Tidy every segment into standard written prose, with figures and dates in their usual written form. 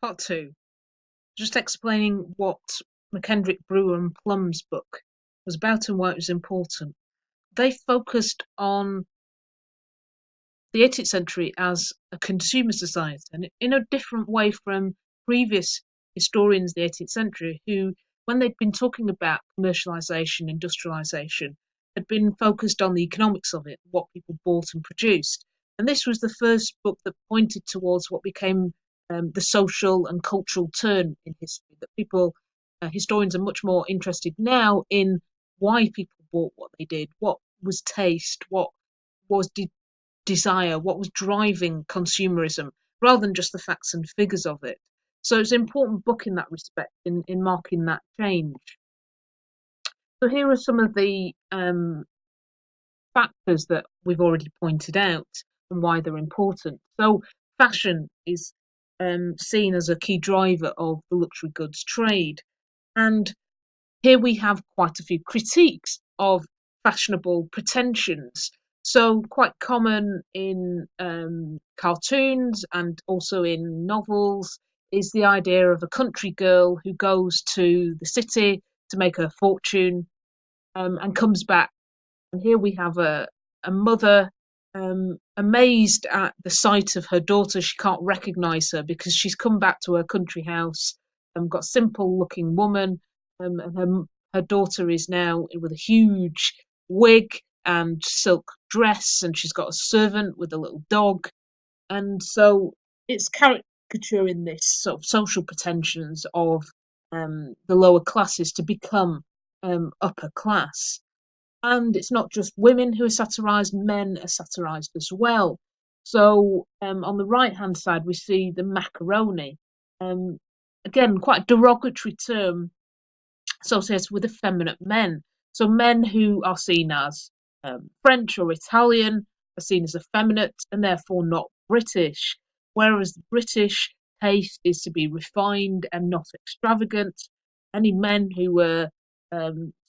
Part two, just explaining what McKendrick, Brewer and Plum's book was about and why it was important. They focused on the 18th century as a consumer society, and in a different way from previous historians of the 18th century who, when they'd been talking about commercialisation, industrialisation, had been focused on the economics of it, what people bought and produced. And this was the first book that pointed towards what became the social and cultural turn in history, that people, historians are much more interested now in why people bought what they did, what was taste, what was desire, what was driving consumerism, rather than just the facts and figures of it. So it's an important book in that respect, in marking that change. So here are some of the factors that we've already pointed out and why they're important. So fashion is seen as a key driver of the luxury goods trade. And here we have quite a few critiques of fashionable pretensions. So, quite common in cartoons and also in novels is the idea of a country girl who goes to the city to make her fortune and comes back. And here we have a mother amazed at the sight of her daughter. She can't recognise her because she's come back to her country house and got a simple looking woman, and her daughter is now with a huge wig and silk dress, and she's got a servant with a little dog. And so it's caricaturing this sort of social pretensions of the lower classes to become upper class. And it's not just women who are satirised, men are satirised as well. So on the right hand side, we see the macaroni. Um, Again, quite a derogatory term associated with effeminate men. So men who are seen as French or Italian are seen as effeminate and therefore not British, whereas the British taste is to be refined and not extravagant. Any men who were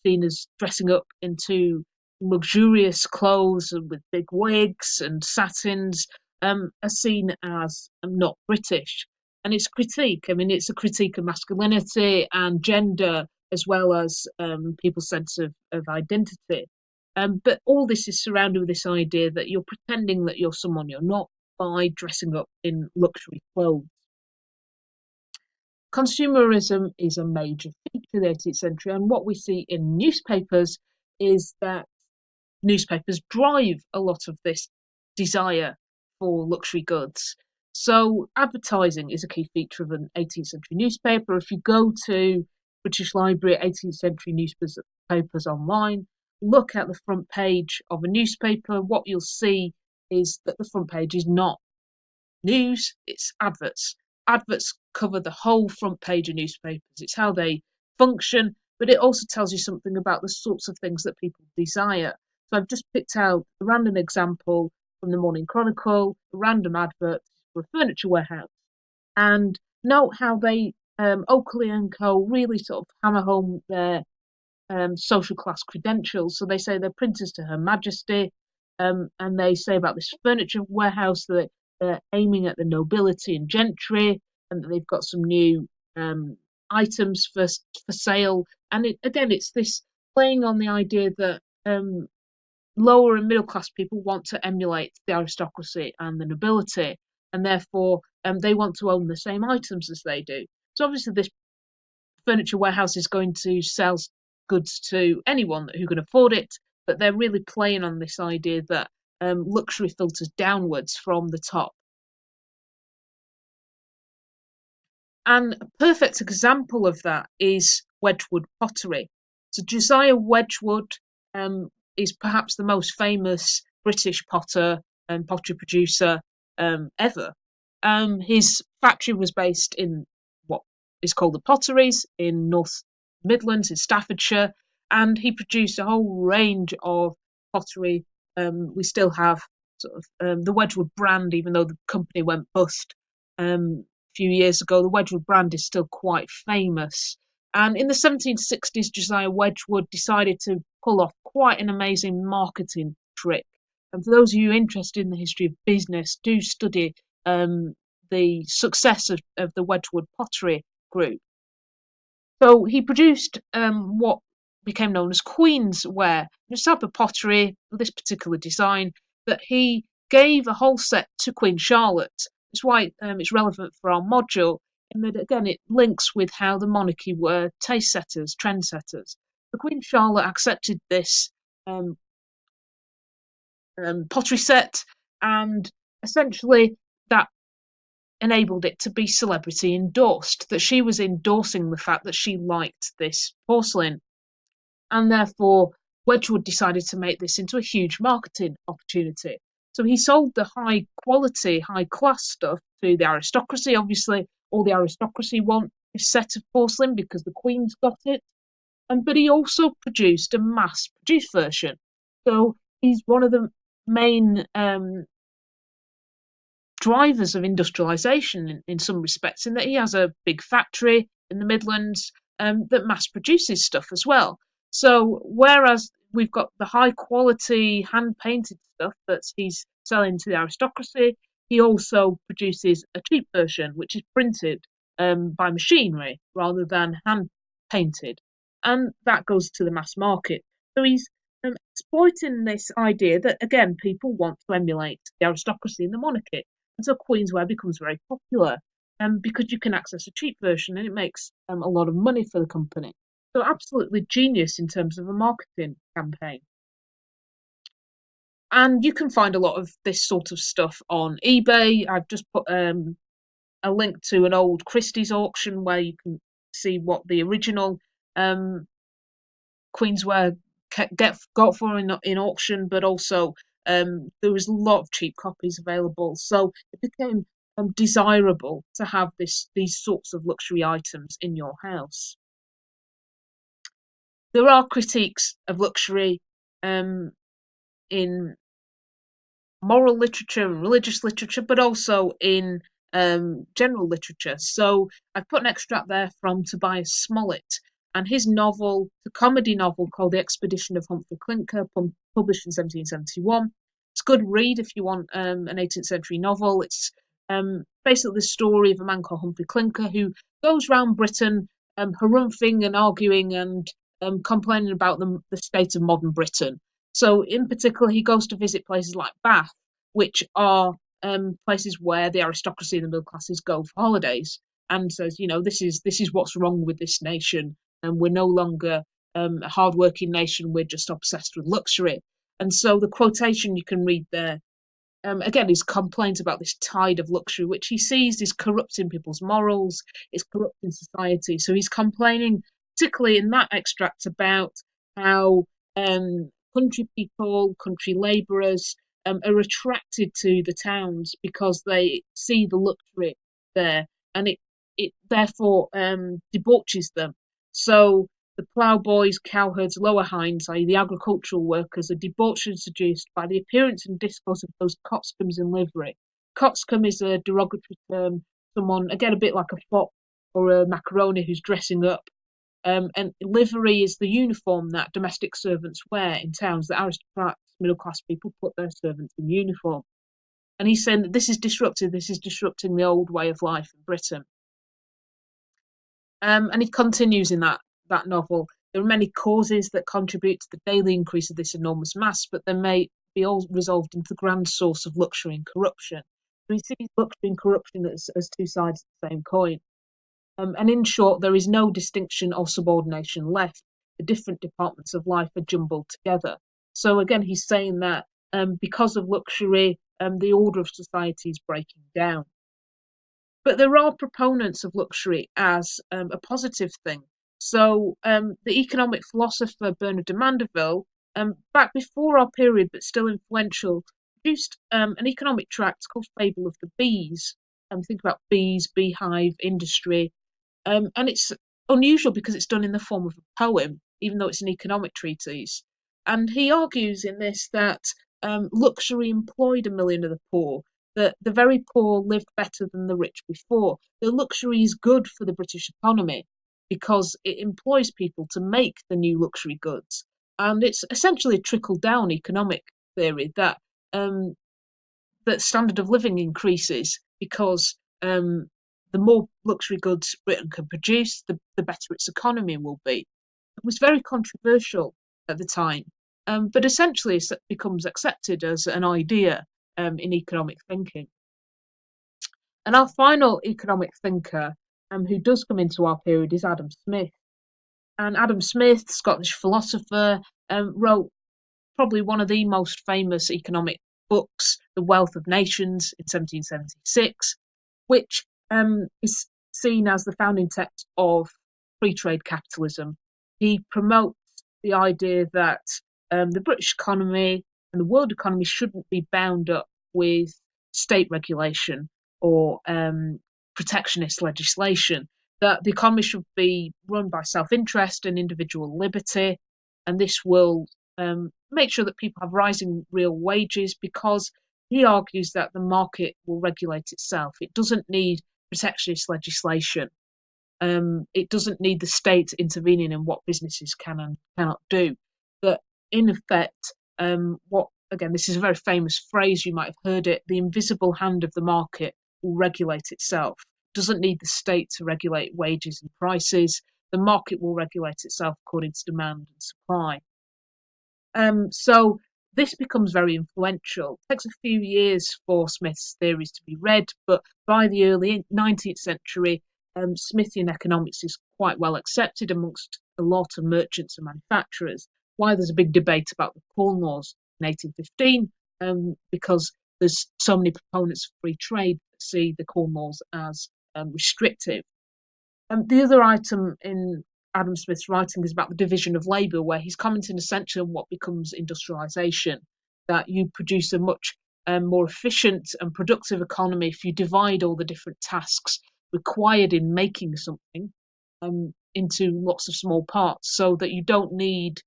seen as dressing up into luxurious clothes and with big wigs and satins are seen as not British. And it's critique. I mean, it's a critique of masculinity and gender as well as people's sense of identity. But all this is surrounded with this idea that you're pretending that you're someone you're not by dressing up in luxury clothes. Consumerism is a major feature of the 18th century, and what we see in newspapers is that newspapers drive a lot of this desire for luxury goods. So advertising is a key feature of an 18th century newspaper. If you go to British Library 18th century newspapers online, look at the front page of a newspaper, what you'll see is that the front page is not news, it's adverts. Adverts cover the whole front page of newspapers. It's how they function, but it also tells you something about the sorts of things that people desire. So I've just picked out a random example from the Morning Chronicle, a random advert for a furniture warehouse. And note how they, Oakley and Co., really sort of hammer home their social class credentials. So they say they're printers to Her Majesty, and they say about this furniture warehouse that they're aiming at the nobility and gentry, and that they've got some new items for sale. And again, it's this playing on the idea that lower and middle class people want to emulate the aristocracy and the nobility, and therefore they want to own the same items as they do. So obviously, this furniture warehouse is going to sell goods to anyone who can afford it, but they're really playing on this idea that luxury filters downwards from the top. And a perfect example of that is Wedgwood pottery. So Josiah Wedgwood is perhaps the most famous British potter and pottery producer ever. His factory was based in what is called the Potteries in North Midlands in Staffordshire, and he produced a whole range of pottery. We still have sort of the Wedgwood brand, even though the company went bust a few years ago. The Wedgwood brand is still quite famous. And in the 1760s, Josiah Wedgwood decided to pull off quite an amazing marketing trick. And for those of you interested in the history of business, do study the success of the Wedgwood pottery group. So he produced what became known as Queen's ware, a type of pottery with this particular design that he gave a whole set to Queen Charlotte. That's why it's relevant for our module, in that again it links with how the monarchy were taste setters, trendsetters. The Queen Charlotte accepted this um, pottery set, and essentially that enabled it to be celebrity endorsed, that she was endorsing the fact that she liked this porcelain. And therefore, Wedgwood decided to make this into a huge marketing opportunity. So he sold the high quality, high class stuff to the aristocracy. Obviously, all the aristocracy want this set of porcelain because the Queen's got it. But he also produced a mass produced version. So he's one of the main drivers of industrialisation in some respects, in that he has a big factory in the Midlands that mass produces stuff as well. So whereas we've got the high quality hand painted stuff that he's selling to the aristocracy, he also produces a cheap version which is printed by machinery rather than hand painted, and that goes to the mass market. So he's exploiting this idea that again people want to emulate the aristocracy and the monarchy, and so Queensware becomes very popular because you can access a cheap version and it makes a lot of money for the company. So absolutely genius in terms of a marketing campaign. And you can find a lot of this sort of stuff on eBay. I've just put a link to an old Christie's auction where you can see what the original Queensware got for in auction, but also there was a lot of cheap copies available. So it became desirable to have these sorts of luxury items in your house. There are critiques of luxury in moral literature and religious literature, but also in general literature. So I've put an extract there from Tobias Smollett and his novel, the comedy novel called The Expedition of Humphrey Clinker, published in 1771. It's a good read if you want an 18th century novel. It's basically the story of a man called Humphrey Clinker who goes around Britain harumphing and arguing and complaining about the state of modern Britain. So, in particular, he goes to visit places like Bath, which are places where the aristocracy and the middle classes go for holidays, and says, this is what's wrong with this nation, and we're no longer a hard-working nation. We're just obsessed with luxury. And so, the quotation you can read there again, his complaint about this tide of luxury, which he sees is corrupting people's morals, is corrupting society. So he's complaining, particularly in that extract, about how country people, country labourers are attracted to the towns because they see the luxury there, and it therefore debauches them. So the ploughboys, cowherds, lower hinds, i.e. the agricultural workers, are debauched and seduced by the appearance and discourse of those coxcombs in livery. Coxcomb is a derogatory term, someone, again, a bit like a fop or a macaroni who's dressing up. And livery is the uniform that domestic servants wear in towns. That aristocrats, middle class people put their servants in uniform. And he's saying that this is disrupting the old way of life in Britain. And he continues in that novel. There are many causes that contribute to the daily increase of this enormous mass, but they may be all resolved into the grand source of luxury and corruption. So he sees luxury and corruption as two sides of the same coin. And in short, there is no distinction or subordination left. The different departments of life are jumbled together. So again, he's saying that because of luxury, the order of society is breaking down. But there are proponents of luxury as a positive thing. So the economic philosopher Bernard de Mandeville, back before our period but still influential, produced an economic tract called Fable of the Bees. Think about bees, beehive, industry. And it's unusual because it's done in the form of a poem, even though it's an economic treatise. And he argues in this that luxury employed a million of the poor, that the very poor lived better than the rich before. The luxury is good for the British economy because it employs people to make the new luxury goods. And it's essentially a trickle-down economic theory that that standard of living increases because the more luxury goods Britain can produce, the better its economy will be. It was very controversial at the time, but essentially it becomes accepted as an idea in economic thinking. And our final economic thinker who does come into our period is Adam Smith. And Adam Smith, Scottish philosopher, wrote probably one of the most famous economic books, The Wealth of Nations, in 1776, which is seen as the founding text of free trade capitalism. He promotes the idea that the British economy and the world economy shouldn't be bound up with state regulation or protectionist legislation, that the economy should be run by self interest and individual liberty, and this will make sure that people have rising real wages, because he argues that the market will regulate itself. It doesn't need protectionist legislation. It doesn't need the state intervening in what businesses can and cannot do. But in effect, what again, this is a very famous phrase, you might have heard it, the invisible hand of the market will regulate itself. It doesn't need the state to regulate wages and prices. The market will regulate itself according to demand and supply. So this becomes very influential. It takes a few years for Smith's theories to be read, but by the early 19th century, Smithian economics is quite well accepted amongst a lot of merchants and manufacturers. Why there's a big debate about the Corn Laws in 1815, because there's so many proponents of free trade that see the Corn Laws as restrictive. The other item in Adam Smith's writing is about the division of labour, where he's commenting essentially on what becomes industrialisation, that you produce a much more efficient and productive economy if you divide all the different tasks required in making something into lots of small parts, so that you don't need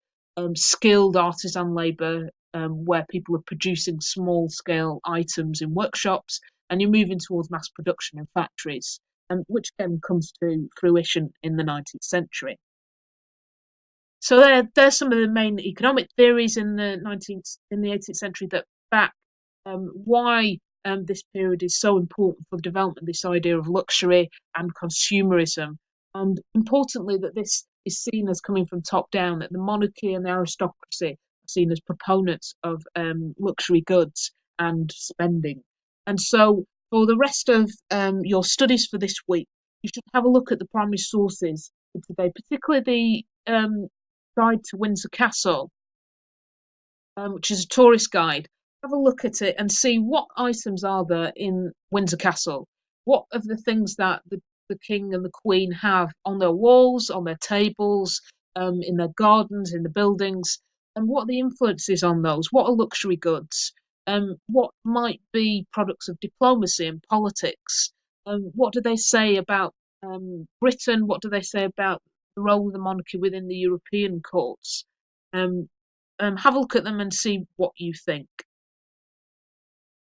skilled artisan labour where people are producing small scale items in workshops, and you're moving towards mass production in factories, which again comes to fruition in the 19th century. So there's some of the main economic theories in the 18th century that back why this period is so important for the development of this idea of luxury and consumerism, and importantly that this is seen as coming from top down, that the monarchy and the aristocracy are seen as proponents of luxury goods and spending. And so for the rest of your studies for this week, you should have a look at the primary sources for today, particularly the Guide to Windsor Castle, which is a tourist guide. Have a look at it and see what items are there in Windsor Castle. What of the things that the king and the queen have on their walls, on their tables, in their gardens, in the buildings, and what are the influences on those? What are luxury goods? What might be products of diplomacy and politics? What do they say about Britain? What do they say about the role of the monarchy within the European courts? Have a look at them and see what you think.